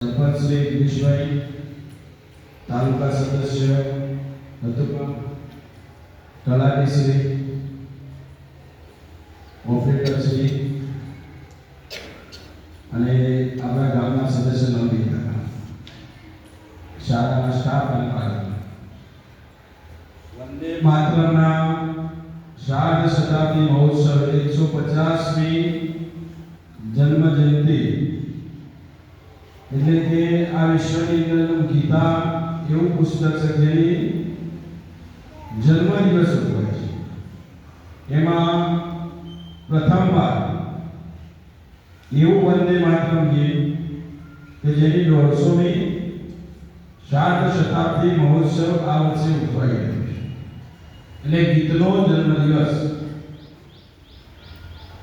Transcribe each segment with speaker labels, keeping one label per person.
Speaker 1: સરપંચ શ્રી ગિરીશભાઈ, તાલુકા સદસ્ય નથુભા, તલાટી શ્રી, ઓપરેટર શ્રી અને આપણા ગામના સદસ્ય નવનીતા, શાળાના સ્ટાફ અને પાલક, વંદે માતરમના શારદ શતાબ્દી મહોત્સવ 150મી જન્મ જયંતિ એટલે કે આ વિશ્વની અંદરનું ગીતા એવું પુસ્તક છે જેની જન્મ દિવસ હોય છે. એમાં પ્રથમવાર એવું વંદે માતરમ ગીત કે જેની 150મી શારદ શતાબ્દી મહોત્સવ આ વર્ષે ઉજવાઈ રહ્યો છે. એટલે ગીતનો જન્મ દિવસ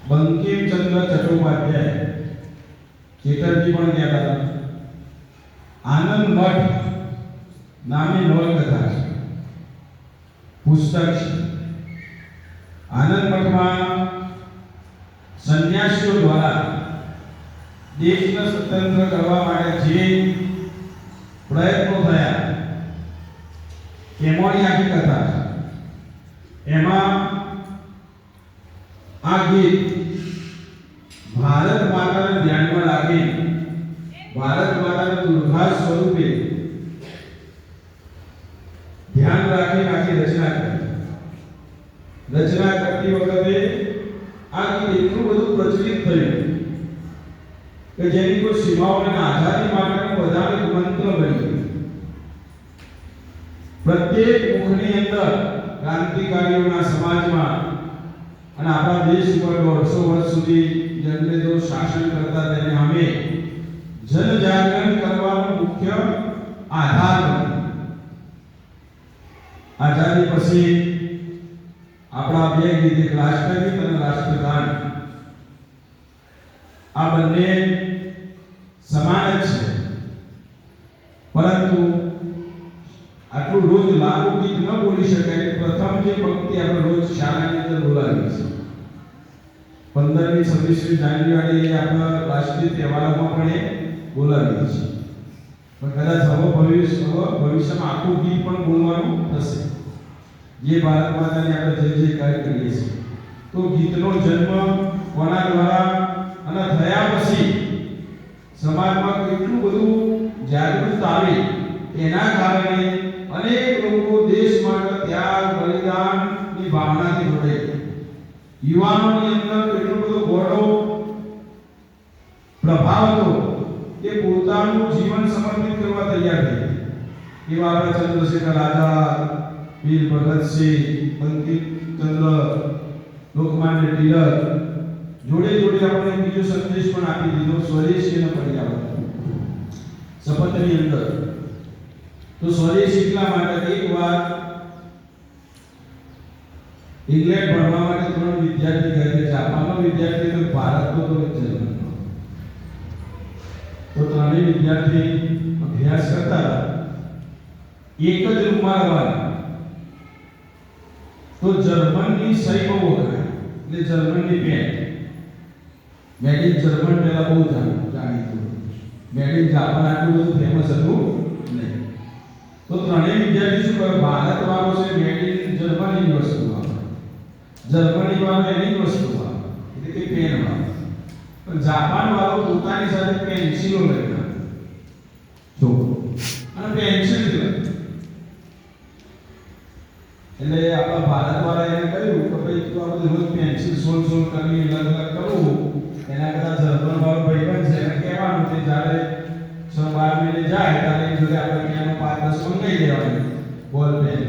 Speaker 1: બંકિમચંદ્ર ચટ્ટોપાધ્યાય ચેટરજી પણ ગયા હતા. આનંદ મઠ નામની નવલકથા છે, પુસ્તક છે. આનંદ મઠમાં સંન્યાસીઓ દ્વારા દેશને સ્વતંત્ર કરવા માટે જે પ્રયત્નો થયા એમાંની આખી કથા છે. એમાં આ ગીત ભારત માતાને ધ્યાનમાં રાખી ભારત માતાના દુર્ઘા સ્વરૂપે ધ્યાન રાખી આખી રચના કરી. રચના કરતી વખતે આ ગીત એટલું બધું પ્રચલિત થયું કે જેની કોઈ સીમાઓ અને આઝાદી માટેનો બધાનો મંત્ર બની ગયો. પ્રત્યેક મુખની અંદર ક્રાંતિકારીઓના સમાજમાં અને આપણા દેશ ઉપર 150 વર્ષ સુધી અંગ્રેજો શાસન કરતા તેને અમે જનજાગરણ કરવાનો મુખ્ય આધાર બન્યો. આઝાદી પછી આપણા બે ગીત, એક રાષ્ટ્રગીત અને રાષ્ટ્રગાન, આ બંને સમાન જ છે, પરંતુ આટલું રોજ લાગુ ગીત ન બોલી શકાય. પ્રથમ જે પંક્તિ આપણે રોજ શાળાની અંદર બોલાવીએ છીએ 15મી 26મી જાન્યુઆરી આપણા રાષ્ટ્રીય તહેવારોમાં પણ એ બોલાવીએ છીએ. પણ કદાચ હવે ભવિષ્યમાં આખું ગીત પણ બોલવાનું થશે, જે ભારત માતાને આપણે જે કાર્ય કરીએ છીએ. તો ગીતનો જન્મ કોના દ્વારા અને થયા પછી સમાજમાં કેટલું બધું જાગૃતતા આવી એના કારણે અનેક લોકો દેશ માટે ત્યાગ બલિદાનની ભાવનાથી જોડાયા. યુવાનોની અંદર એટલો બધો ગોળો પ્રભાવ હતો કે પોતાનું જીવન સમર્પિત કરવા તૈયાર થઈ. એવા આપણા ચંદ્રશેખર આઝાદ, વીર ભગતસિંહ, બંકિમચંદ્ર, લોકમાન્ય તિલક, જોડે જોડે આપણે બીજો સંદેશ પણ આપી દીધો સ્વદેશીનો પર્યાવરણ શપથની અંદર. તો સ્વદેશી એટલા માટે એકવાર ઇંગ્લેન્ડ ભણવા માટે 3 વિદ્યાર્થી ગયા હતા. જાપાનનો વિદ્યાર્થી તો ભારતનો તો જર્મનનો. તો 3 વિદ્યાર્થી અભ્યાસ કરતા હતા. એક જ રૂમમાં રહેવાના. તો જર્મનની સહી બહુ વખણાય, એટલે જર્મનની પેન મેડ ઇન જર્મન પહેલા બહુ જાણીતું. મેડ ઇન જાપાન આટલું બધું ફેમસ હતું નહીં. તો 3 વિદ્યાર્થી શું કરે, ભારત વાળો છે મેડ ઇન જર્મનની વસ્તુ આવે, જર્મની વાળો એની વસ્તુ આવે, એટલે કે પેન વાળો. પણ જાપાન વાળો પોતાની સાથે પેન્સિલો લઈને આવે જો અને પેન્સિલ લઈને. એટલે આપણા ભારત વાળા એને કહ્યું કે ભાઈ તું આ બધું રોજ પેન્સિલ સોલ કરી અલગ અલગ કરવું, એના કરતા જર્મન વાળો ભાઈબંધ છે એને કહેવાનું કે જ્યારે 6-12 મહિને જાય ત્યારે જોડે આપણે ક્યાંનો 5-10 મંગાઈ દેવાની બોલ પેન.